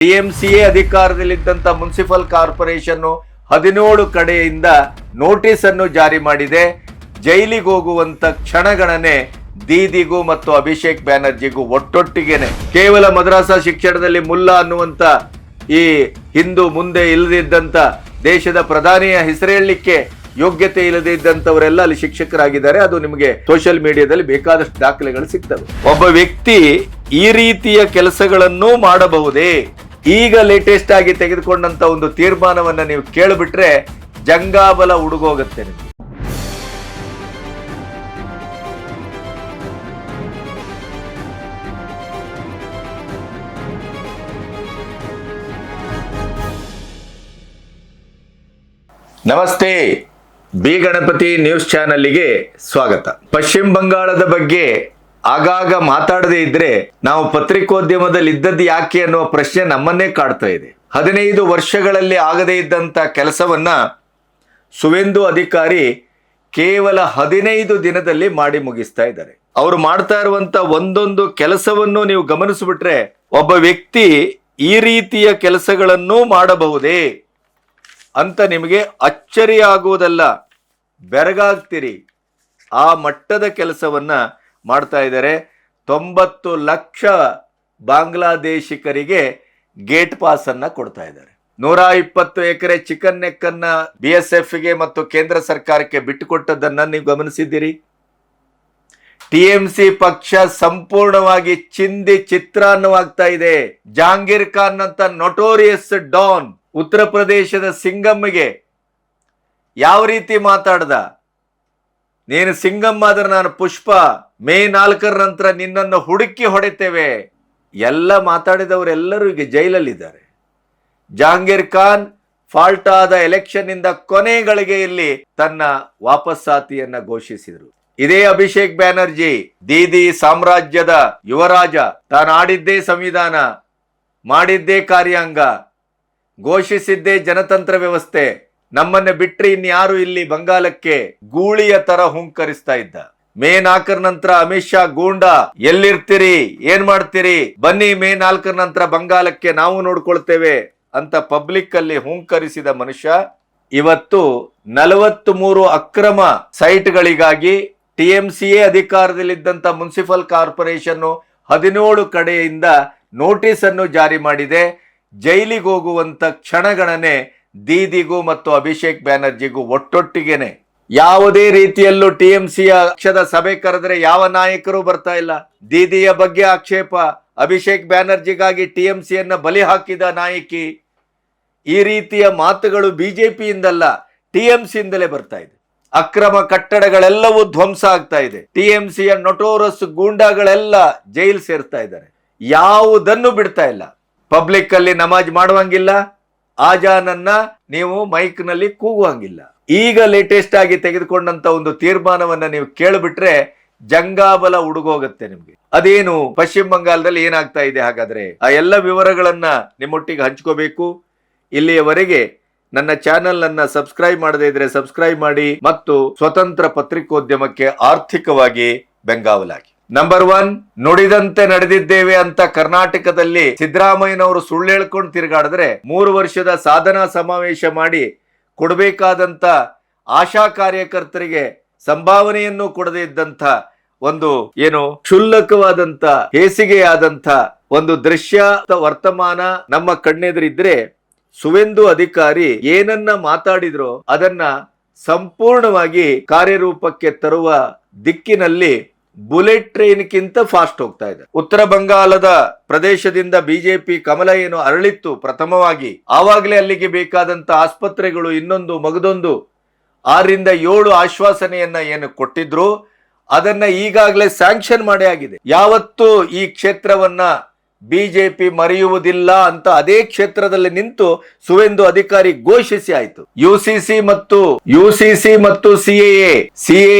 ಟಿಎಂಸಿಎ ಅಧಿಕಾರದಲ್ಲಿದ್ದಂತ municipal corporation 17 ಕಡೆಯಿಂದ notice ಅನ್ನು ಜಾರಿ ಮಾಡಿದೆ. ಜೈಲಿಗೆ ಹೋಗುವಂತ ಕ್ಷಣಗಣನೆ ದೀದಿಗೂ ಮತ್ತು ಅಭಿಷೇಕ್ ಬ್ಯಾನರ್ಜಿಗೂ ಒಟ್ಟೊಟ್ಟಿಗೆನೆ. ಕೇವಲ ಮದ್ರಾಸಾ ಶಿಕ್ಷಣದಲ್ಲಿ ಮುಲ್ಲಾ ಅನ್ನುವಂತ ಈ ಹಿಂದೂ ಮುಂದೆ ಇಲ್ಲದಿದ್ದಂತ ದೇಶದ ಪ್ರಧಾನಿಯ ಹೆಸರು ಹೇಳಲಿಕ್ಕೆ ಯೋಗ್ಯತೆ ಇಲ್ಲದೆ ಇದ್ದಂತವರೆಲ್ಲ ಅಲ್ಲಿ ಶಿಕ್ಷಕರಾಗಿದ್ದಾರೆ. ಅದು ನಿಮಗೆ ಸೋಷಿಯಲ್ ಮೀಡಿಯಾದಲ್ಲಿ ಬೇಕಾದಷ್ಟು ದಾಖಲೆಗಳು ಸಿಗ್ತವೆ. ಒಬ್ಬ ವ್ಯಕ್ತಿ ಈ ರೀತಿಯ ಕೆಲಸಗಳನ್ನು ಮಾಡಬಹುದೇ? ಈಗ ಲೇಟೆಸ್ಟ್ ಆಗಿ ತೆಗೆದುಕೊಂಡಂತ ಒಂದು ತೀರ್ಮಾನವನ್ನ ನೀವು ಕೇಳಿಬಿಟ್ರೆ ಜಂಗಾಬಲ ಉಡುಗೋಗುತ್ತೆ ನಿಮಗೆ. ನಮಸ್ತೆ, ಬಿ ಗಣಪತಿ ನ್ಯೂಸ್ ಚಾನೆಲ್ಗೆ ಸ್ವಾಗತ. ಪಶ್ಚಿಮ ಬಂಗಾಳದ ಬಗ್ಗೆ ಆಗಾಗ ಮಾತಾಡದೇ ಇದ್ರೆ ನಾವು ಪತ್ರಿಕೋದ್ಯಮದಲ್ಲಿ ಇದ್ದದ್ದು ಯಾಕೆ ಅನ್ನುವ ಪ್ರಶ್ನೆ ನಮ್ಮನ್ನೇ ಕಾಡ್ತಾ ಇದೆ. 15 ವರ್ಷಗಳಲ್ಲಿ ಆಗದೇ ಇದ್ದಂತ ಕೆಲಸವನ್ನ ಸುವೇಂದು ಅಧಿಕಾರಿ ಕೇವಲ 15 ದಿನದಲ್ಲಿ ಮಾಡಿ ಮುಗಿಸ್ತಾ ಇದ್ದಾರೆ. ಅವರು ಮಾಡ್ತಾ ಇರುವಂತ ಒಂದೊಂದು ಕೆಲಸವನ್ನು ನೀವು ಗಮನಿಸ್ಬಿಟ್ರೆ ಒಬ್ಬ ವ್ಯಕ್ತಿ ಈ ರೀತಿಯ ಕೆಲಸಗಳನ್ನು ಮಾಡಬಹುದೇ ಅಂತ ನಿಮಗೆ ಅಚ್ಚರಿ ಆಗುವುದಲ್ಲ, ಬೆರಗಾಗ್ತೀರಿ. ಆ ಮಟ್ಟದ ಕೆಲಸವನ್ನ ಮಾಡ್ತಾ ಇದ್ದಾರೆ. 90 ಲಕ್ಷ ಬಾಂಗ್ಲಾದೇಶಿಕರಿಗೆ ಗೇಟ್ ಪಾಸ್ ಅನ್ನ ಕೊಡ್ತಾ ಇದ್ದಾರೆ. 120 ಎಕರೆ ಚಿಕನ್ ನೆಕ್ ಅನ್ನ BSF ಗೆ ಮತ್ತು ಕೇಂದ್ರ ಸರ್ಕಾರಕ್ಕೆ ಬಿಟ್ಟುಕೊಟ್ಟದನ್ನ ನೀವು ಗಮನಿಸಿದ್ದೀರಿ. TMC ಪಕ್ಷ ಸಂಪೂರ್ಣವಾಗಿ ಚಿಂದಿ ಚಿತ್ರಾನ್ನವಾಗ್ತಾ ಇದೆ. ಜಹಾಂಗೀರ್ ಖಾನ್ ಅಂತ ನೊಟೋರಿಯಸ್ ಡಾನ್ ಉತ್ತರ ಪ್ರದೇಶದ ಸಿಂಗಮ್ಗೆ ಯಾವ ರೀತಿ ಮಾತಾಡ್ದ, ನೀನು ಸಿಂಗಮ್ ಆದ್ರೆ ನಾನು ಪುಷ್ಪ, ಮೇ 4 ನಂತರ ನಿನ್ನನ್ನು ಹುಡುಕಿ ಹೊಡೆತೇವೆ ಎಲ್ಲ ಮಾತಾಡಿದವರೆಲ್ಲರೂ ಈಗ ಜೈಲಲ್ಲಿದ್ದಾರೆ. ಜಹಾಂಗೀರ್ ಖಾನ್ ಫಾಲ್ಟ್ ಆದ ಎಲೆಕ್ಷನ್ ಇಂದ ಕೊನೆ ಗಳಿಗೆಯಲ್ಲಿ ತನ್ನ ವಾಪಸ್ಸಾತಿಯನ್ನ ಘೋಷಿಸಿದರು. ಇದೇ ಅಭಿಷೇಕ್ ಬ್ಯಾನರ್ಜಿ ದೀದಿ ಸಾಮ್ರಾಜ್ಯದ ಯುವರಾಜ, ತಾನು ಆಡಿದ್ದೇ ಸಂವಿಧಾನ, ಮಾಡಿದ್ದೇ ಕಾರ್ಯಾಂಗ, ಘೋಷಿಸಿದ್ದೇ ಜನತಂತ್ರ ವ್ಯವಸ್ಥೆ, ನಮ್ಮನ್ನ ಬಿಟ್ರೆ ಇನ್ಯಾರು ಇಲ್ಲಿ ಬಂಗಾಲಕ್ಕೆ ಗೂಳಿಯ ತರ ಹುಂಕರಿಸ್ತಾ ಇದ್ದ. ಮೇ 4 ನಂತರ ಅಮಿತ್ ಶಾ ಗೂಂಡಾ, ಎಲ್ಲಿರ್ತೀರಿ, ಏನ್ ಮಾಡ್ತೀರಿ, ಬನ್ನಿ ಮೇ 4 ನಂತರ ಬಂಗಾಲಕ್ಕೆ ನಾವು ನೋಡ್ಕೊಳ್ತೇವೆ ಅಂತ ಪಬ್ಲಿಕ್ ಅಲ್ಲಿ ಹುಂಕರಿಸಿದ ಮನುಷ್ಯ ಇವತ್ತು 43 ಅಕ್ರಮ ಸೈಟ್ಗಳಿಗಾಗಿ TMCA ಅಧಿಕಾರದಲ್ಲಿದ್ದಂತ ಮುನ್ಸಿಪಲ್ ಕಾರ್ಪೊರೇಷನ್ 17 ಕಡೆಯಿಂದ ನೋಟಿಸ್ ಅನ್ನು ಜಾರಿ ಮಾಡಿದೆ. ಜೈಲಿಗೆ ಹೋಗುವಂತ ಕ್ಷಣಗಣನೆ ದೀದಿಗೂ ಮತ್ತು ಅಭಿಷೇಕ್ ಬ್ಯಾನರ್ಜಿಗೂ ಒಟ್ಟೊಟ್ಟಿಗೆನೆ. ಯಾವುದೇ ರೀತಿಯಲ್ಲೂ TMCಯ ಪಕ್ಷದ ಸಭೆ ಕರೆದ್ರೆ ಯಾವ ನಾಯಕರು ಬರ್ತಾ ಇಲ್ಲ. ದೀದಿಯ ಬಗ್ಗೆ ಆಕ್ಷೇಪ, ಅಭಿಷೇಕ್ ಬ್ಯಾನರ್ಜಿಗಾಗಿ TMCಯನ್ನ ಬಲಿ ಹಾಕಿದ ನಾಯಕಿ, ಈ ರೀತಿಯ ಮಾತುಗಳು ಬಿಜೆಪಿಯಿಂದಲ್ಲ TMCಯಿಂದಲೇ ಬರ್ತಾ ಇದೆ. ಅಕ್ರಮ ಕಟ್ಟಡಗಳೆಲ್ಲವೂ ಧ್ವಂಸ ಆಗ್ತಾ ಇದೆ. TMCಯ ನೊಟೋರಸ್ ಗೂಂಡಾಗಳೆಲ್ಲ ಜೈಲ್ ಸೇರ್ತಾ ಇದ್ದಾರೆ. ಯಾವುದನ್ನು ಬಿಡ್ತಾ ಇಲ್ಲ. ಪಬ್ಲಿಕ್ ಅಲ್ಲಿ ನಮಾಜ್ ಮಾಡುವಂಗಿಲ್ಲ, ಆಜಾನನ್ನ ನೀವು ಮೈಕ್ ನಲ್ಲಿ ಕೂಗುವಂಗಿಲ್ಲ. ಈಗ ಲೇಟೆಸ್ಟ್ ಆಗಿ ತೆಗೆದುಕೊಂಡಂತ ಒಂದು ತೀರ್ಮಾನವನ್ನ ನೀವು ಕೇಳಿಬಿಟ್ರೆ ಜಂಗಾಬಲ ಉಡುಗೋಗುತ್ತೆ ನಿಮ್ಗೆ. ಅದೇನು, ಪಶ್ಚಿಮ ಬಂಗಾಳದಲ್ಲಿ ಏನಾಗ್ತಾ ಇದೆ ಹಾಗಾದ್ರೆ ಆ ಎಲ್ಲ ವಿವರಗಳನ್ನ ನಿಮ್ಮೊಟ್ಟಿಗೆ ಹಂಚ್ಕೋಬೇಕು. ಇಲ್ಲಿಯವರೆಗೆ ನನ್ನ ಚಾನೆಲ್ ಅನ್ನ ಸಬ್ಸ್ಕ್ರೈಬ್ ಮಾಡದೇ ಇದ್ರೆ ಸಬ್ಸ್ಕ್ರೈಬ್ ಮಾಡಿ ಮತ್ತು ಸ್ವತಂತ್ರ ಪತ್ರಿಕೋದ್ಯಮಕ್ಕೆ ಆರ್ಥಿಕವಾಗಿ ಬೆಂಗಾವಲಾಗಿ. ನಂಬರ್ 1, ನುಡಿದಂತೆ ನಡೆದಿದ್ದೇವೆ ಅಂತ ಕರ್ನಾಟಕದಲ್ಲಿ ಸಿದ್ದರಾಮಯ್ಯನವರು ಸುಳ್ಳು ಹೇಳ್ಕೊಂಡು ತಿರುಗಾಡಿದ್ರೆ 3 ವರ್ಷದ ಸಾಧನಾ ಸಮಾವೇಶ ಮಾಡಿ ಕೊಡಬೇಕಾದಂತ ಆಶಾ ಕಾರ್ಯಕರ್ತರಿಗೆ ಸಂಭಾವನೆಯನ್ನು ಕೊಡದೇ ಇದ್ದಂತ ಒಂದು ಏನು ಕ್ಷುಲ್ಲಕವಾದಂತ ಹೇಸಿಗೆಯಾದಂತ ಒಂದು ದೃಶ್ಯ ವರ್ತಮಾನ ನಮ್ಮ ಕಣ್ಣೆದುರಿದ್ರೆ ಸುವೇಂದು ಅಧಿಕಾರಿ ಏನನ್ನ ಮಾತಾಡಿದ್ರೋ ಅದನ್ನ ಸಂಪೂರ್ಣವಾಗಿ ಕಾರ್ಯರೂಪಕ್ಕೆ ತರುವ ದಿಕ್ಕಿನಲ್ಲಿ ಬುಲೆಟ್ ಟ್ರೈನ್ಗಿಂತ ಫಾಸ್ಟ್ ಹೋಗ್ತಾ ಇದೆ. ಉತ್ತರ ಬಂಗಾಳದ ಪ್ರದೇಶದಿಂದ ಬಿಜೆಪಿ ಕಮಲ ಏನು ಅರಳಿತ್ತು ಪ್ರಥಮವಾಗಿ, ಆವಾಗಲೇ ಅಲ್ಲಿಗೆ ಬೇಕಾದಂತ ಆಸ್ಪತ್ರೆಗಳು ಇನ್ನೊಂದು ಮಗದೊಂದು 6 ರಿಂದ 7 ಆಶ್ವಾಸನೆಯನ್ನ ಏನು ಕೊಟ್ಟಿದ್ರು ಅದನ್ನ ಈಗಾಗಲೇ ಸ್ಯಾಂಕ್ಷನ್ ಮಾಡೇ ಆಗಿದೆ. ಯಾವತ್ತು ಈ ಕ್ಷೇತ್ರವನ್ನ ಬಿಜೆಪಿ ಮರೆಯುವುದಿಲ್ಲ ಅಂತ ಅದೇ ಕ್ಷೇತ್ರದಲ್ಲಿ ನಿಂತು ಸುವೇಂದು ಅಧಿಕಾರಿ ಘೋಷಿಸಿ ಆಯ್ತು. ಯುಸಿಸಿ ಮತ್ತು ಸಿಎಎ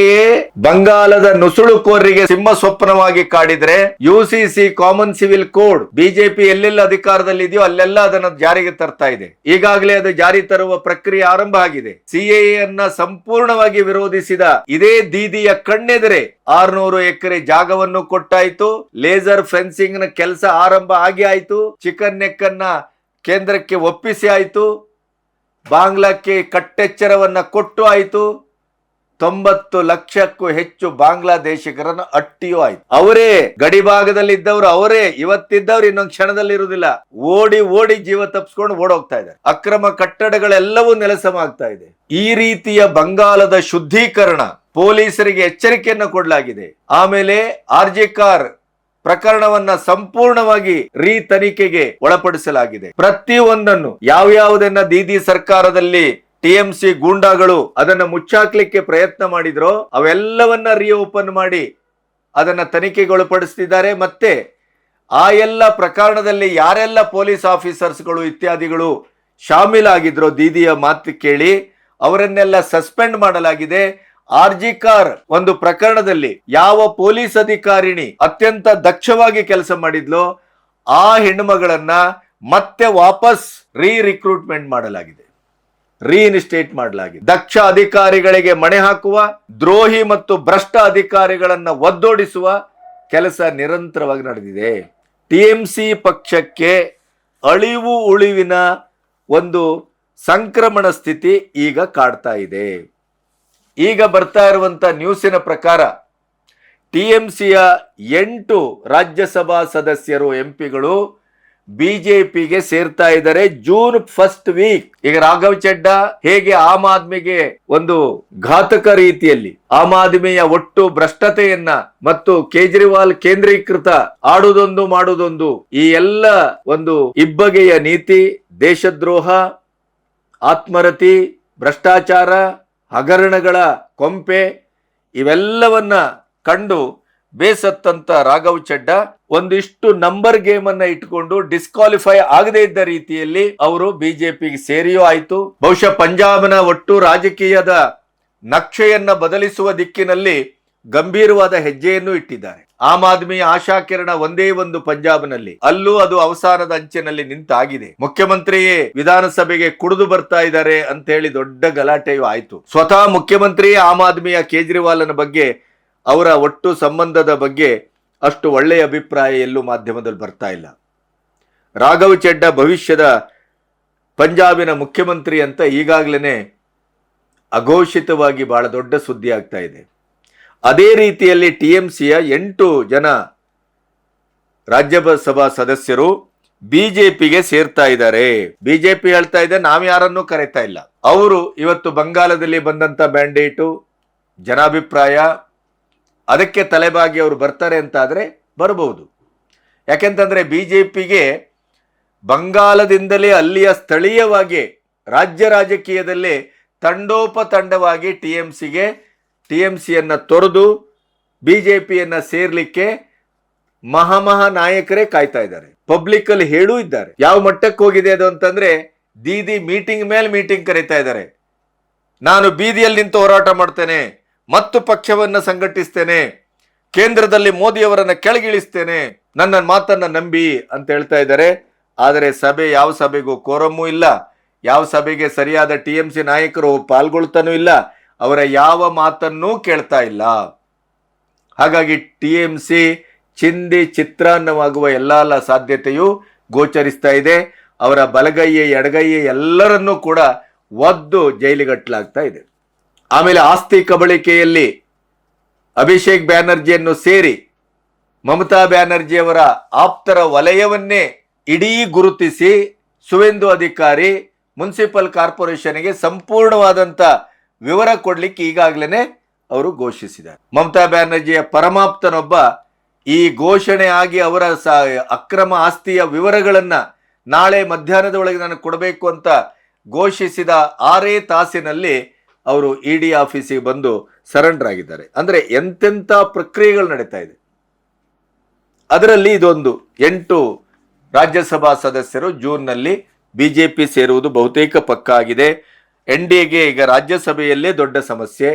ಬಂಗಾಳದ ನುಸುಳುಕೋರರಿಗೆ ಸಿಂಹ ಸ್ವಪ್ನವಾಗಿ ಕಾಡಿದ್ರೆ, UCC common civil code BJP ಎಲ್ಲೆಲ್ಲ ಅಧಿಕಾರದಲ್ಲಿ ಇದೆಯೋ ಅಲ್ಲೆಲ್ಲ ಅದನ್ನು ಜಾರಿಗೆ ತರ್ತಾ ಇದೆ. ಈಗಾಗಲೇ ಅದು ಜಾರಿ ತರುವ ಪ್ರಕ್ರಿಯೆ ಆರಂಭ ಆಗಿದೆ. ಸಿಎಎ ಅನ್ನ ಸಂಪೂರ್ಣವಾಗಿ ವಿರೋಧಿಸಿದ ಇದೇ ದೀದಿಯ ಕಣ್ಣೆದರೆ 600 ಎಕರೆ ಜಾಗವನ್ನು ಕೊಟ್ಟಾಯ್ತು. ಲೇಸರ್ ಫೆನ್ಸಿಂಗ್ ನ ಕೆಲಸ ಆರಂಭ ಆಗಿ ಆಯ್ತು. ಚಿಕನ್ ನೆಕ್ ಅನ್ನ ಕೇಂದ್ರಕ್ಕೆ ಒಪ್ಪಿಸಿ ಆಯಿತು, ಬಾಂಗ್ಲಾಕ್ಕೆ ಕಟ್ಟೆಚ್ಚರವನ್ನ ಕೊಟ್ಟು ಆಯಿತು, 90 ಲಕ್ಷಕ್ಕೂ ಹೆಚ್ಚು ಬಾಂಗ್ಲಾದೇಶಿಗರನ್ನು ಅಟ್ಟಿಯೂ ಆಯ್ತು. ಅವರೇ ಗಡಿ ಭಾಗದಲ್ಲಿ ಇದ್ದವರು, ಅವರೇ ಇವತ್ತಿದ್ದವ್ರು ಇನ್ನೊಂದು ಕ್ಷಣದಲ್ಲಿ ಇರುವುದಿಲ್ಲ. ಓಡಿ ಓಡಿ ಜೀವ ತಪ್ಪಿಸ್ಕೊಂಡು ಓಡೋಗ್ತಾ ಇದ್ದಾರೆ. ಅಕ್ರಮ ಕಟ್ಟಡಗಳೆಲ್ಲವೂ ನೆಲಸಮ ಆಗ್ತಾ ಇದೆ. ಈ ರೀತಿಯ ಬಂಗಾಲದ ಶುದ್ಧೀಕರಣ, ಪೊಲೀಸರಿಗೆ ಎಚ್ಚರಿಕೆಯನ್ನು ಕೊಡಲಾಗಿದೆ. ಆಮೇಲೆ ಆರ್ಜೆ ಕಾರ್ ಪ್ರಕರಣವನ್ನ ಸಂಪೂರ್ಣವಾಗಿ ತನಿಖೆಗೆ ಒಳಪಡಿಸಲಾಗಿದೆ. ಪ್ರತಿಯೊಂದನ್ನು ಯಾವ್ಯಾವುದನ್ನ ದೀದಿ ಸರ್ಕಾರದಲ್ಲಿ ಟಿಎಂಸಿ ಗೂಂಡಾಗಳು ಅದನ್ನ ಮುಚ್ಚಾಕ್ಲಿಕ್ಕೆ ಪ್ರಯತ್ನ ಮಾಡಿದ್ರೋ ಅವೆಲ್ಲವನ್ನ ಓಪನ್ ಮಾಡಿ ಅದನ್ನ ತನಿಖೆಗೊಳಪಡಿಸ್ತಿದ್ದಾರೆ. ಮತ್ತೆ ಆ ಎಲ್ಲ ಪ್ರಕರಣದಲ್ಲಿ ಯಾರೆಲ್ಲ ಪೊಲೀಸ್ ಆಫೀಸರ್ಸ್ಗಳು ಇತ್ಯಾದಿಗಳು ಶಾಮೀಲಾಗಿದ್ರೋ ದೀದಿಯ ಮಾತು ಕೇಳಿ ಅವರನ್ನೆಲ್ಲ ಸಸ್ಪೆಂಡ್ ಮಾಡಲಾಗಿದೆ. ಆರ್ಜಿ ಕಾರ್ ಒಂದು ಪ್ರಕರಣದಲ್ಲಿ ಯಾವ ಪೊಲೀಸ್ ಅಧಿಕಾರಿಣಿ ಅತ್ಯಂತ ದಕ್ಷವಾಗಿ ಕೆಲಸ ಮಾಡಿದ್ಲೋ ಆ ಹೆಣ್ಣುಮಗಳನ್ನ ಮತ್ತೆ ವಾಪಸ್ ರಿಕ್ರೂಟ್ಮೆಂಟ್ ಮಾಡಲಾಗಿದೆ, ರೀಇನ್ಸ್ಟೇಟ್ ಮಾಡಲಾಗಿದೆ. ದಕ್ಷ ಅಧಿಕಾರಿಗಳಿಗೆ ಮಣೆ ಹಾಕುವ, ದ್ರೋಹಿ ಮತ್ತು ಭ್ರಷ್ಟ ಅಧಿಕಾರಿಗಳನ್ನ ಒದ್ದೋಡಿಸುವ ಕೆಲಸ ನಿರಂತರವಾಗಿ ನಡೆದಿದೆ. ಟಿಎಂಸಿ ಪಕ್ಷಕ್ಕೆ ಅಳಿವು ಉಳಿವಿನ ಒಂದು ಸಂಕ್ರಮಣ ಸ್ಥಿತಿ ಈಗ ಕಾಡ್ತಾ ಇದೆ. ಈಗ ಬರ್ತಾ ಇರುವಂತ ನ್ಯೂಸಿನ ಪ್ರಕಾರ ಟಿಎಂಸಿಯ 8 ರಾಜ್ಯಸಭಾ ಸದಸ್ಯರು ಎಂಪಿಗಳು ಬಿಜೆಪಿಗೆ ಸೇರ್ತಾ ಇದ್ದಾರೆ ಜೂನ್ 1st ವೀಕ್. ಈಗ ರಾಘವ್ ಚೆಡ್ಡಾ ಹೇಗೆ ಆಮ್ ಆದ್ಮಿಗೆ ಒಂದು ಘಾತಕ ರೀತಿಯಲ್ಲಿ ಆಮ್ ಆದ್ಮಿಯ ಒಟ್ಟು ಭ್ರಷ್ಟತೆಯನ್ನ ಮತ್ತು ಕೇಜ್ರಿವಾಲ್ ಕೇಂದ್ರೀಕೃತ ಆಡುದೊಂದು ಮಾಡುವುದೊಂದು ಈ ಎಲ್ಲ ಒಂದು ಇಬ್ಬಗೆಯ ನೀತಿ, ದೇಶದ್ರೋಹ, ಆತ್ಮರತಿ, ಭ್ರಷ್ಟಾಚಾರ, ಹಗರಣಗಳ ಕೊಂಪೆ ಇವೆಲ್ಲವನ್ನ ಕಂಡು ಬೇಸತ್ತಂತ ರಾಘವ್ ಚೆಡ್ಡಾ ಒಂದಿಷ್ಟು ನಂಬರ್ ಗೇಮ್ ಅನ್ನ ಇಟ್ಕೊಂಡು ಡಿಸ್ಕ್ವಾಲಿಫೈ ಆಗದೇ ಇದ್ದ ರೀತಿಯಲ್ಲಿ ಅವರು ಬಿಜೆಪಿಗೆ ಸೇರಿಯೂ ಆಯ್ತು. ಬಹುಶಃ ಪಂಜಾಬ್ನ ಒಟ್ಟು ರಾಜಕೀಯದ ನಕ್ಷೆಯನ್ನ ಬದಲಿಸುವ ದಿಕ್ಕಿನಲ್ಲಿ ಗಂಭೀರವಾದ ಹೆಜ್ಜೆಯನ್ನು ಇಟ್ಟಿದ್ದಾರೆ. ಆಮ್ ಆದ್ಮಿಯ ಆಶಾಕಿರಣ ಒಂದೇ ಒಂದು ಪಂಜಾಬ್ನಲ್ಲಿ, ಅಲ್ಲೂ ಅದು ಅವಸಾನದ ಅಂಚಿನಲ್ಲಿ ನಿಂತಾಗಿದೆ. ಮುಖ್ಯಮಂತ್ರಿಯೇ ವಿಧಾನಸಭೆಗೆ ಕುಡಿದು ಬರ್ತಾ ಇದ್ದಾರೆ ಅಂತ ಹೇಳಿ ದೊಡ್ಡ ಗಲಾಟೆಯೂ ಆಯ್ತು. ಸ್ವತಃ ಮುಖ್ಯಮಂತ್ರಿಯೇ ಆಮ್ ಆದ್ಮಿಯ ಕೇಜ್ರಿವಾಲ್ನ ಬಗ್ಗೆ, ಅವರ ಒಟ್ಟು ಸಂಬಂಧದ ಬಗ್ಗೆ ಅಷ್ಟು ಒಳ್ಳೆಯ ಅಭಿಪ್ರಾಯ ಎಲ್ಲೂ ಮಾಧ್ಯಮದಲ್ಲಿ ಬರ್ತಾ ಇಲ್ಲ. ರಾಘವ್ ಚೆಡ್ಡಾ ಭವಿಷ್ಯದ ಪಂಜಾಬಿನ ಮುಖ್ಯಮಂತ್ರಿ ಅಂತ ಈಗಾಗಲೇ ಅಘೋಷಿತವಾಗಿ ಬಹಳ ದೊಡ್ಡ ಸುದ್ದಿ ಆಗ್ತಾ ಇದೆ. ಅದೇ ರೀತಿಯಲ್ಲಿ ಟಿಎಂಸಿಯ 8 ಜನ ರಾಜ್ಯಸಭಾ ಸದಸ್ಯರು ಬಿಜೆಪಿಗೆ ಸೇರ್ತಾ ಇದ್ದಾರೆ. ಬಿಜೆಪಿ ಹೇಳ್ತಾ ಇದೆ ನಾವು ಯಾರನ್ನೂ ಕರೆತಾ ಇಲ್ಲ. ಅವರು ಇವತ್ತು ಬಂಗಾಲದಲ್ಲಿ ಬಂದಂತ ಬ್ಯಾಂಡೇಟು ಜನಾಭಿಪ್ರಾಯ ಅದಕ್ಕೆ ತಲೆಬಾಗಿ ಅವರು ಬರ್ತಾರೆ ಅಂತ ಆದ್ರೆ ಬರಬಹುದು. ಯಾಕೆಂತಂದ್ರೆ ಬಿಜೆಪಿಗೆ ಬಂಗಾಲದಿಂದಲೇ ಅಲ್ಲಿಯ ಸ್ಥಳೀಯವಾಗಿ ರಾಜ್ಯ ರಾಜಕೀಯದಲ್ಲೇ ತಂಡೋಪತಂಡವಾಗಿ ಟಿಎಂಸಿಯನ್ನ ತೊರೆದು ಬಿಜೆಪಿಯನ್ನ ಸೇರ್ಲಿಕ್ಕೆ ಮಹಾ ನಾಯಕರೇ ಕಾಯ್ತಾ ಇದ್ದಾರೆ. ಪಬ್ಲಿಕ್ ಅಲ್ಲಿ ಹೇಳೂ ಇದ್ದಾರೆ. ಯಾವ ಮಟ್ಟಕ್ಕೆ ಹೋಗಿದೆ ಅದು ಅಂತಂದ್ರೆ ದೀದಿ ಮೀಟಿಂಗ್ ಮೇಲೆ ಮೀಟಿಂಗ್ ಕರೀತಾ ಇದ್ದಾರೆ. ನಾನು ಬೀದಿಯಲ್ಲಿ ನಿಂತು ಹೋರಾಟ ಮಾಡ್ತೇನೆ ಮತ್ತು ಪಕ್ಷವನ್ನ ಸಂಘಟಿಸ್ತೇನೆ, ಕೇಂದ್ರದಲ್ಲಿ ಮೋದಿಯವರನ್ನ ಕೆಳಗಿಳಿಸ್ತೇನೆ, ನನ್ನ ಮಾತನ್ನ ನಂಬಿ ಅಂತ ಹೇಳ್ತಾ ಇದ್ದಾರೆ. ಆದರೆ ಯಾವ ಸಭೆಗೂ ಕೋರಮ್ಮೂ ಇಲ್ಲ, ಯಾವ ಸಭೆಗೆ ಸರಿಯಾದ ಟಿಎಂಸಿ ನಾಯಕರು ಪಾಲ್ಗೊಳ್ತಾನೂ ಇಲ್ಲ, ಅವರ ಯಾವ ಮಾತನ್ನೂ ಕೇಳ್ತಾ ಇಲ್ಲ. ಹಾಗಾಗಿ ಟಿಎಂಸಿ ಚಿಂದಿ ಚಿತ್ರಾನ್ನವಾಗುವ ಎಲ್ಲ ಸಾಧ್ಯತೆಯೂ ಗೋಚರಿಸ್ತಾ ಇದೆ. ಅವರ ಬಲಗೈಯೇ ಎಡಗೈಯೇ ಎಲ್ಲರನ್ನೂ ಕೂಡ ಒದ್ದು ಜೈಲಿಗಟ್ಟಲಾಗ್ತಾ ಇದೆ. ಆಮೇಲೆ ಆಸ್ತಿ ಕಬಳಿಕೆಯಲ್ಲಿ ಅಭಿಷೇಕ್ ಬ್ಯಾನರ್ಜಿಯನ್ನು ಸೇರಿ ಮಮತಾ ಬ್ಯಾನರ್ಜಿಯವರ ಆಪ್ತರ ವಲಯವನ್ನೇ ಇಡೀ ಗುರುತಿಸಿ ಸುವೇಂದು ಅಧಿಕಾರಿ ಮುನ್ಸಿಪಲ್ ಕಾರ್ಪೊರೇಷನ್ಗೆ ಸಂಪೂರ್ಣವಾದಂತ ವಿವರ ಕೊಡ್ಲಿಕ್ಕೆ ಈಗಾಗಲೇ ಅವರು ಘೋಷಿಸಿದ್ದಾರೆ. ಮಮತಾ ಬ್ಯಾನರ್ಜಿಯ ಪರಮಾಪ್ತನೊಬ್ಬ ಈ ಘೋಷಣೆ ಆಗಿ ಅವರ ಅಕ್ರಮ ಆಸ್ತಿಯ ವಿವರಗಳನ್ನ ನಾಳೆ ಮಧ್ಯಾಹ್ನದ ಒಳಗೆ ನನಗೆ ಕೊಡಬೇಕು ಅಂತ ಘೋಷಿಸಿದ 6 ತಾಸಿನಲ್ಲಿ ಅವರು ಇಡಿ ಆಫೀಸಿಗೆ ಬಂದು ಸರೆಂಡರ್ ಆಗಿದ್ದಾರೆ. ಅಂದ್ರೆ ಎಂತೆಂಥ ಪ್ರಕ್ರಿಯೆಗಳು ನಡೀತಾ ಇದೆ. ಅದರಲ್ಲಿ ಇದೊಂದು 8 ರಾಜ್ಯಸಭಾ ಸದಸ್ಯರು ಜೂನ್ನಲ್ಲಿ ಬಿಜೆಪಿ ಸೇರುವುದು ಬಹುತೇಕ ಪಕ್ಕಾ ಆಗಿದೆ. ಎನ್ಡಿಎಗೆ ಈಗ ರಾಜ್ಯಸಭೆಯಲ್ಲೇ ದೊಡ್ಡ ಸಮಸ್ಯೆ,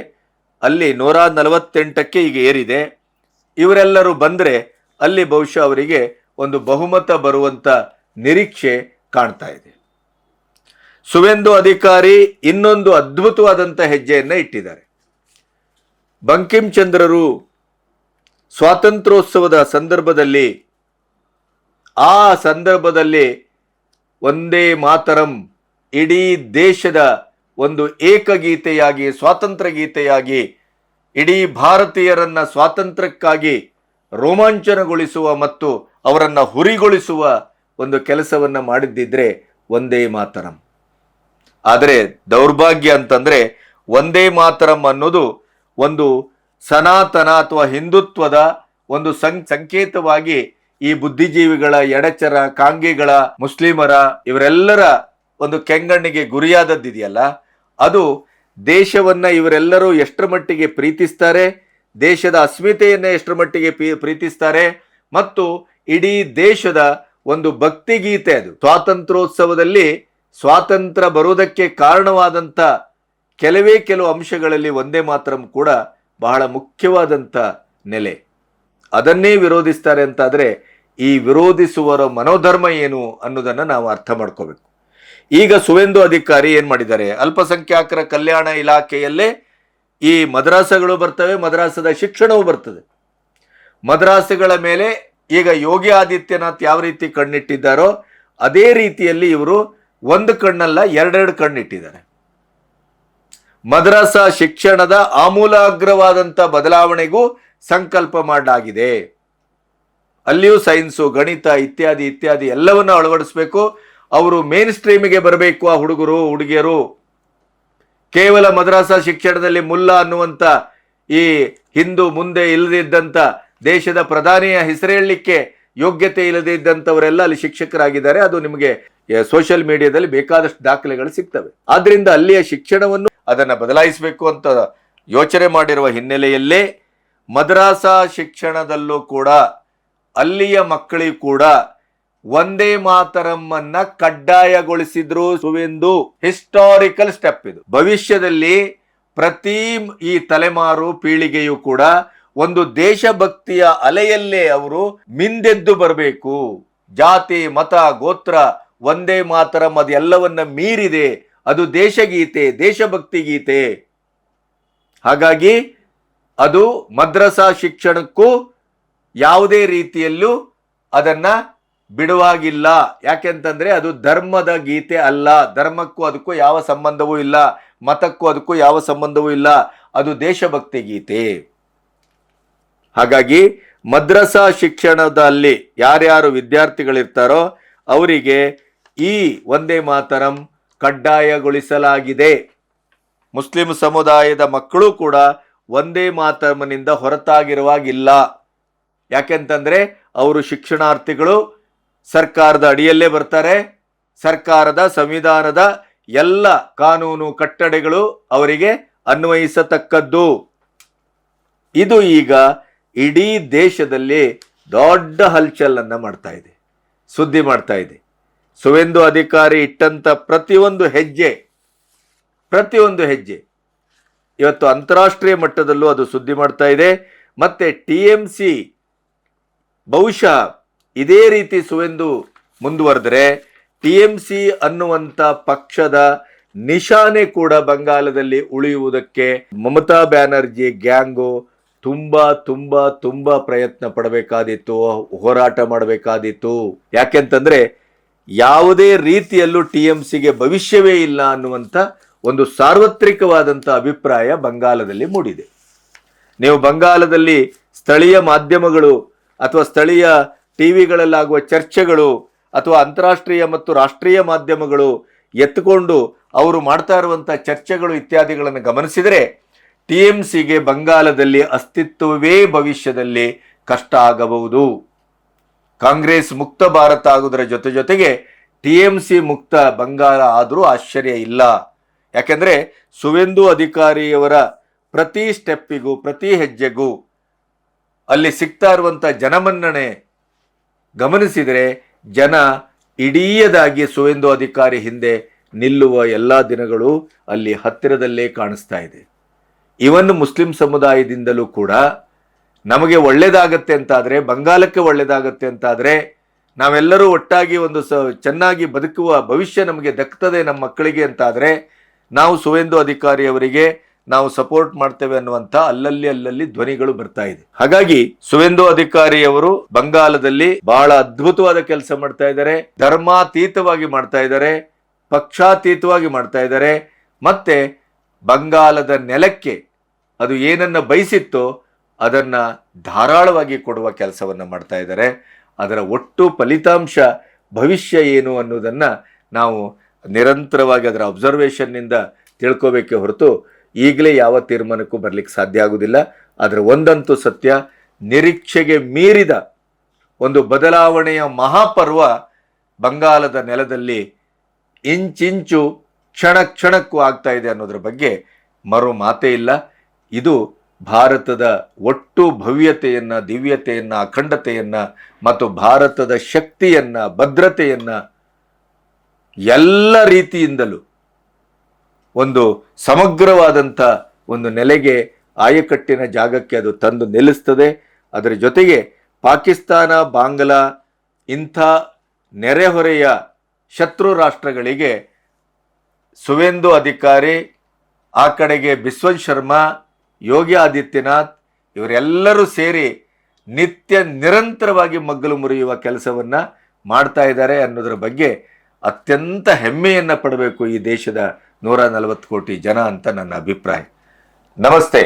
ಅಲ್ಲಿ 148ಕ್ಕೆ ಈಗ ಏರಿದೆ. ಇವರೆಲ್ಲರೂ ಬಂದ್ರೆ ಅಲ್ಲಿ ಬಹುಶಃ ಅವರಿಗೆ ಒಂದು ಬಹುಮತ ಬರುವಂತ ನಿರೀಕ್ಷೆ ಕಾಣ್ತಾ ಇದೆ. ಸುವೇಂದು ಅಧಿಕಾರಿ ಇನ್ನೊಂದು ಅದ್ಭುತವಾದಂಥ ಹೆಜ್ಜೆಯನ್ನ ಇಟ್ಟಿದ್ದಾರೆ. ಬಂಕಿಂ ಚಂದ್ರರು ಸ್ವಾತಂತ್ರ್ಯೋತ್ಸವದ ಸಂದರ್ಭದಲ್ಲಿ ಒಂದೇ ಮಾತರಂ ಇಡೀ ದೇಶದ ಒಂದು ಏಕಗೀತೆಯಾಗಿ, ಸ್ವಾತಂತ್ರ್ಯ ಗೀತೆಯಾಗಿ, ಇಡೀ ಭಾರತೀಯರನ್ನ ಸ್ವಾತಂತ್ರ್ಯಕ್ಕಾಗಿ ರೋಮಾಂಚನಗೊಳಿಸುವ ಮತ್ತು ಅವರನ್ನ ಹುರಿಗೊಳಿಸುವ ಒಂದು ಕೆಲಸವನ್ನ ಮಾಡಿದ್ದಿದ್ರೆ ಒಂದೇ ಮಾತರಂ. ಆದರೆ ದೌರ್ಭಾಗ್ಯ ಅಂತಂದ್ರೆ ಒಂದೇ ಮಾತರಂ ಅನ್ನೋದು ಒಂದು ಸನಾತನ ಅಥವಾ ಹಿಂದುತ್ವದ ಒಂದು ಸಂಕೇತವಾಗಿ ಈ ಬುದ್ಧಿಜೀವಿಗಳ, ಎಡಚರ, ಕಾಂಗಿಗಳ, ಮುಸ್ಲಿಮರ ಇವರೆಲ್ಲರ ಒಂದು ಕೆಂಗಣ್ಣಿಗೆ ಗುರಿಯಾದದ್ದಿದೆಯಲ್ಲ, ಅದು ದೇಶವನ್ನ ಇವರೆಲ್ಲರೂ ಎಷ್ಟರ ಮಟ್ಟಿಗೆ ಪ್ರೀತಿಸ್ತಾರೆ, ದೇಶದ ಅಸ್ಮಿತೆಯನ್ನ ಎಷ್ಟರ ಮಟ್ಟಿಗೆ ಪ್ರೀತಿಸ್ತಾರೆ ಮತ್ತು ಇಡೀ ದೇಶದ ಒಂದು ಭಕ್ತಿಗೀತೆ ಅದು. ಸ್ವಾತಂತ್ರ್ಯೋತ್ಸವದಲ್ಲಿ ಸ್ವಾತಂತ್ರ್ಯ ಬರುವುದಕ್ಕೆ ಕಾರಣವಾದಂಥ ಕೆಲವು ಅಂಶಗಳಲ್ಲಿ ಒಂದೇ ಮಾತರಂ ಕೂಡ ಬಹಳ ಮುಖ್ಯವಾದಂಥ ನೆಲೆ. ಅದನ್ನೇ ವಿರೋಧಿಸ್ತಾರೆ ಅಂತಾದರೆ ಈ ವಿರೋಧಿಸುವರ ಮನೋಧರ್ಮ ಏನು ಅನ್ನೋದನ್ನು ನಾವು ಅರ್ಥ ಮಾಡ್ಕೋಬೇಕು. ಈಗ ಸುವೇಂದು ಅಧಿಕಾರಿ ಏನ್ ಮಾಡಿದ್ದಾರೆ, ಅಲ್ಪಸಂಖ್ಯಾತರ ಕಲ್ಯಾಣ ಇಲಾಖೆಯಲ್ಲೇ ಈ ಮದ್ರಾಸಗಳು ಬರ್ತವೆ, ಮದ್ರಾಸದ ಶಿಕ್ಷಣವೂ ಬರ್ತದೆ. ಮದ್ರಾಸುಗಳ ಮೇಲೆ ಈಗ ಯೋಗಿ ಆದಿತ್ಯನಾಥ್ ಯಾವ ರೀತಿ ಕಣ್ಣಿಟ್ಟಿದ್ದಾರೋ ಅದೇ ರೀತಿಯಲ್ಲಿ ಇವರು ಒಂದು ಕಣ್ಣಲ್ಲ ಎರಡೆರಡು ಕಣ್ಣಿಟ್ಟಿದ್ದಾರೆ. ಮದ್ರಾಸ ಶಿಕ್ಷಣದ ಆಮೂಲಾಗ್ರವಾದಂಥ ಬದಲಾವಣೆಗೂ ಸಂಕಲ್ಪ ಮಾಡಲಾಗಿದೆ. ಅಲ್ಲಿಯೂ ಸೈನ್ಸು, ಗಣಿತ ಇತ್ಯಾದಿ ಇತ್ಯಾದಿ ಎಲ್ಲವನ್ನ ಅಳವಡಿಸಬೇಕು. ಅವರು ಮೇನ್ ಸ್ಟ್ರೀಮಿಗೆ ಬರಬೇಕು. ಆ ಹುಡುಗರು ಹುಡುಗಿಯರು ಕೇವಲ ಮದ್ರಾಸ ಶಿಕ್ಷಣದಲ್ಲಿ ಮುಲ್ಲಾ ಅನ್ನುವಂಥ ಈ ಹಿಂದೂ ಮುಂದೆ ಇಲ್ಲದಿದ್ದಂಥ ದೇಶದ ಪ್ರಧಾನಿಯ ಹೆಸರು ಹೇಳಲಿಕ್ಕೆ ಯೋಗ್ಯತೆ ಇಲ್ಲದೆ ಇದ್ದಂಥವರೆಲ್ಲ ಅಲ್ಲಿ ಶಿಕ್ಷಕರಾಗಿದ್ದಾರೆ. ಅದು ನಿಮಗೆ ಸೋಷಿಯಲ್ ಮೀಡಿಯಾದಲ್ಲಿ ಬೇಕಾದಷ್ಟು ದಾಖಲೆಗಳು ಸಿಗ್ತವೆ. ಆದ್ರಿಂದ ಅಲ್ಲಿಯ ಶಿಕ್ಷಣವನ್ನು ಅದನ್ನ ಬದಲಾಯಿಸಬೇಕು ಅಂತ ಯೋಚನೆ ಮಾಡಿರುವ ಹಿನ್ನೆಲೆಯಲ್ಲೇ ಮದ್ರಾಸ ಶಿಕ್ಷಣದಲ್ಲೂ ಕೂಡ ಅಲ್ಲಿಯ ಮಕ್ಕಳಿಗೂ ಕೂಡ ಒಂದೇ ಮಾತರಮ್ಮನ್ನ ಕಡ್ಡಾಯಗೊಳಿಸಿದ್ರು ಸುವೇಂದು. ಹಿಸ್ಟಾರಿಕಲ್ ಸ್ಟೆಪ್ ಇದು. ಭವಿಷ್ಯದಲ್ಲಿ ಪ್ರತಿ ಈ ತಲೆಮಾರು ಪೀಳಿಗೆಯು ಕೂಡ ಒಂದು ದೇಶಭಕ್ತಿಯ ಅಲೆಯಲ್ಲೇ ಅವರು ಮಿಂದೆದ್ದು ಬರಬೇಕು. ಜಾತಿ, ಮತ, ಗೋತ್ರ, ಒಂದೇ ಮಾತರಂ ಅದೆಲ್ಲವನ್ನ ಮೀರಿದೆ. ಅದು ದೇಶಗೀತೆ, ದೇಶಭಕ್ತಿ ಗೀತೆ. ಹಾಗಾಗಿ ಅದು ಮದ್ರಸಾ ಶಿಕ್ಷಣಕ್ಕೂ ಯಾವುದೇ ರೀತಿಯಲ್ಲೂ ಅದನ್ನ ಬಿಡುವಾಗಿಲ್ಲ. ಯಾಕೆಂತಂದ್ರೆ ಅದು ಧರ್ಮದ ಗೀತೆ ಅಲ್ಲ. ಧರ್ಮಕ್ಕೂ ಅದಕ್ಕೂ ಯಾವ ಸಂಬಂಧವೂ ಇಲ್ಲ, ಮತಕ್ಕೂ ಅದಕ್ಕೂ ಯಾವ ಸಂಬಂಧವೂ ಇಲ್ಲ. ಅದು ದೇಶಭಕ್ತಿ ಗೀತೆ. ಹಾಗಾಗಿ ಮದ್ರಸಾ ಶಿಕ್ಷಣದಲ್ಲಿ ಯಾರ್ಯಾರು ವಿದ್ಯಾರ್ಥಿಗಳಿರ್ತಾರೋ ಅವರಿಗೆ ಈ ಒಂದೇ ಮಾತರಂ ಕಡ್ಡಾಯಗೊಳಿಸಲಾಗಿದೆ. ಮುಸ್ಲಿಂ ಸಮುದಾಯದ ಮಕ್ಕಳು ಕೂಡ ಒಂದೇ ಮಾತರಂನಿಂದ ಹೊರತಾಗಿರುವಾಗಿಲ್ಲ. ಯಾಕೆಂತಂದ್ರೆ ಅವರು ಶಿಕ್ಷಣಾರ್ಥಿಗಳು, ಸರ್ಕಾರದ ಅಡಿಯಲ್ಲೇ ಬರ್ತಾರೆ. ಸರ್ಕಾರದ ಸಂವಿಧಾನದ ಎಲ್ಲ ಕಾನೂನು ಕಟ್ಟಳೆಗಳು ಅವರಿಗೆ ಅನ್ವಯಿಸತಕ್ಕದ್ದು. ಇದು ಈಗ ಇಡೀ ದೇಶದಲ್ಲಿ ದೊಡ್ಡ ಹಲ್ಚಲನ್ನ ಮಾಡ್ತಾ ಇದೆ, ಸುದ್ದಿ ಮಾಡ್ತಾ ಇದೆ. ಸುವೇಂದು ಅಧಿಕಾರಿ ಇಟ್ಟಂತ ಪ್ರತಿಯೊಂದು ಹೆಜ್ಜೆ ಇವತ್ತು ಅಂತಾರಾಷ್ಟ್ರೀಯ ಮಟ್ಟದಲ್ಲೂ ಅದು ಸುದ್ದಿ ಮಾಡ್ತಾ ಇದೆ. ಮತ್ತೆ TMC ಬಹುಶಃ ಇದೇ ರೀತಿ ಸುವೇಂದು ಮುಂದುವರೆದರೆ TMC ಅನ್ನುವಂಥ ಪಕ್ಷದ ನಿಶಾನೆ ಕೂಡ ಬಂಗಾಲದಲ್ಲಿ ಉಳಿಯುವುದಕ್ಕೆ ಮಮತಾ ಬ್ಯಾನರ್ಜಿ ಗ್ಯಾಂಗು ತುಂಬಾ ತುಂಬಾ ತುಂಬಾ ಪ್ರಯತ್ನ ಪಡಬೇಕಾದಿತ್ತು, ಹೋರಾಟ ಮಾಡಬೇಕಾದಿತ್ತು. ಯಾಕೆಂತಂದ್ರೆ ಯಾವುದೇ ರೀತಿಯಲ್ಲೂ TMCಗೆ ಭವಿಷ್ಯವೇ ಇಲ್ಲ ಅನ್ನುವಂಥ ಒಂದು ಸಾರ್ವತ್ರಿಕವಾದಂಥ ಅಭಿಪ್ರಾಯ ಬಂಗಾಲದಲ್ಲಿ ಮೂಡಿದೆ. ನೀವು ಬಂಗಾಲದಲ್ಲಿ ಸ್ಥಳೀಯ ಮಾಧ್ಯಮಗಳು ಅಥವಾ ಸ್ಥಳೀಯ ಟಿವಿಗಳಲ್ಲಾಗುವ ಚರ್ಚೆಗಳು ಅಥವಾ ಅಂತಾರಾಷ್ಟ್ರೀಯ ಮತ್ತು ರಾಷ್ಟ್ರೀಯ ಮಾಧ್ಯಮಗಳು ಎತ್ತುಕೊಂಡು ಅವರು ಮಾಡ್ತಾ ಇರುವಂಥ ಚರ್ಚೆಗಳು ಇತ್ಯಾದಿಗಳನ್ನು ಗಮನಿಸಿದರೆ TMCಗೆ ಬಂಗಾಲದಲ್ಲಿ ಅಸ್ತಿತ್ವವೇ ಭವಿಷ್ಯದಲ್ಲಿ ಕಷ್ಟ ಆಗಬಹುದು. ಕಾಂಗ್ರೆಸ್ ಮುಕ್ತ ಭಾರತ ಆಗುವುದರ ಜೊತೆಗೆ TMC ಮುಕ್ತ ಬಂಗಾಲ ಆದರೂ ಆಶ್ಚರ್ಯ ಇಲ್ಲ. ಯಾಕೆಂದ್ರೆ ಸುವೇಂದು ಅಧಿಕಾರಿಯವರ ಪ್ರತಿ ಸ್ಟೆಪ್ಪಿಗೂ ಪ್ರತಿ ಹೆಜ್ಜೆಗೂ ಅಲ್ಲಿ ಸಿಗ್ತಾ ಇರುವಂಥ ಜನಮನ್ನಣೆ ಗಮನಿಸಿದರೆ ಜನ ಇಡೀಯದಾಗಿ ಸುವೇಂದು ಅಧಿಕಾರಿ ಹಿಂದೆ ನಿಲ್ಲುವ ಎಲ್ಲ ದಿನಗಳು ಅಲ್ಲಿ ಹತ್ತಿರದಲ್ಲೇ ಕಾಣಿಸ್ತಾ ಇದೆ. ಇವನ್ ಮುಸ್ಲಿಂ ಸಮುದಾಯದಿಂದಲೂ ಕೂಡ ನಮಗೆ ಒಳ್ಳೇದಾಗತ್ತೆ ಅಂತಾದರೆ, ಬಂಗಾಲಕ್ಕೆ ಒಳ್ಳೇದಾಗತ್ತೆ ಅಂತಾದರೆ, ನಾವೆಲ್ಲರೂ ಒಟ್ಟಾಗಿ ಒಂದು ಚೆನ್ನಾಗಿ ಬದುಕುವ ಭವಿಷ್ಯ ನಮಗೆ ದಕ್ತದೆ ನಮ್ಮ ಮಕ್ಕಳಿಗೆ ಅಂತಾದರೆ, ನಾವು ಸುವೇಂದು ಅಧಿಕಾರಿ ಅವರಿಗೆ ನಾವು ಸಪೋರ್ಟ್ ಮಾಡ್ತೇವೆ ಅನ್ನುವಂತ ಅಲ್ಲಲ್ಲಿ ಧ್ವನಿಗಳು ಬರ್ತಾ ಇದೆ. ಹಾಗಾಗಿ ಸುವೇಂದು ಅಧಿಕಾರಿಯವರು ಬಂಗಾಲದಲ್ಲಿ ಬಹಳ ಅದ್ಭುತವಾದ ಕೆಲಸ ಮಾಡ್ತಾ ಇದ್ದಾರೆ, ಧರ್ಮಾತೀತವಾಗಿ ಮಾಡ್ತಾ ಇದ್ದಾರೆ, ಪಕ್ಷಾತೀತವಾಗಿ ಮಾಡ್ತಾ ಇದ್ದಾರೆ. ಮತ್ತೆ ಬಂಗಾಲದ ನೆಲಕ್ಕೆ ಅದು ಏನನ್ನ ಬಯಸಿತ್ತೋ ಅದನ್ನ ಧಾರಾಳವಾಗಿ ಕೊಡುವ ಕೆಲಸವನ್ನ ಮಾಡ್ತಾ ಇದ್ದಾರೆ. ಅದರ ಒಟ್ಟು ಫಲಿತಾಂಶ ಭವಿಷ್ಯ ಏನು ಅನ್ನೋದನ್ನ ನಾವು ನಿರಂತರವಾಗಿ ಅದರ ಅಬ್ಸರ್ವೇಷನ್ನಿಂದ ತಿಳ್ಕೋಬೇಕೆ ಹೊರತು ಈಗಲೇ ಯಾವ ತೀರ್ಮಾನಕ್ಕೂ ಬರ್ಲಿಕ್ಕೆ ಸಾಧ್ಯ ಆಗುವುದಿಲ್ಲ. ಅದರ ಒಂದಂತೂ ಸತ್ಯ, ನಿರೀಕ್ಷೆಗೆ ಮೀರಿದ ಒಂದು ಬದಲಾವಣೆಯ ಮಹಾಪರ್ವ ಬಂಗಾಲದ ನೆಲದಲ್ಲಿ ಇಂಚಿಂಚು ಕ್ಷಣಕ್ಕೂ ಆಗ್ತಾ ಇದೆ ಅನ್ನೋದ್ರ ಬಗ್ಗೆ ಮರು ಮಾತೇ ಇಲ್ಲ. ಇದು ಭಾರತದ ಒಟ್ಟು ಭವ್ಯತೆಯನ್ನ, ದಿವ್ಯತೆಯನ್ನ, ಅಖಂಡತೆಯನ್ನ ಮತ್ತು ಭಾರತದ ಶಕ್ತಿಯನ್ನ, ಭದ್ರತೆಯನ್ನ ಎಲ್ಲ ರೀತಿಯಿಂದಲೂ ಒಂದು ಸಮಗ್ರವಾದಂಥ ಒಂದು ನೆಲೆಗೆ, ಆಯಕಟ್ಟಿನ ಜಾಗಕ್ಕೆ ಅದು ತಂದು ನಿಲ್ಲಿಸ್ತದೆ. ಅದರ ಜೊತೆಗೆ ಪಾಕಿಸ್ತಾನ, ಬಾಂಗ್ಲಾ ಇಂಥ ನೆರೆಹೊರೆಯ ಶತ್ರು ರಾಷ್ಟ್ರಗಳಿಗೆ ಸುವೇಂದು ಅಧಿಕಾರಿ, ಆ ಕಡೆಗೆ ಬಿಸ್ವಂತ್ ಶರ್ಮಾ, ಯೋಗಿ ಆದಿತ್ಯನಾಥ್ ಇವರೆಲ್ಲರೂ ಸೇರಿ ನಿತ್ಯ ನಿರಂತರವಾಗಿ ಮಗ್ಗಲು ಮುರಿಯುವ ಕೆಲಸವನ್ನ ಮಾಡ್ತಾ ಇದ್ದಾರೆ ಅನ್ನೋದರ ಬಗ್ಗೆ ಅತ್ಯಂತ ಹೆಮ್ಮೆಯನ್ನ ಪಡಬೇಕು ಈ ದೇಶದ 140 ಕೋಟಿ ಜನ ಅಂತ ನನ್ನ ಅಭಿಪ್ರಾಯ. ನಮಸ್ತೆ.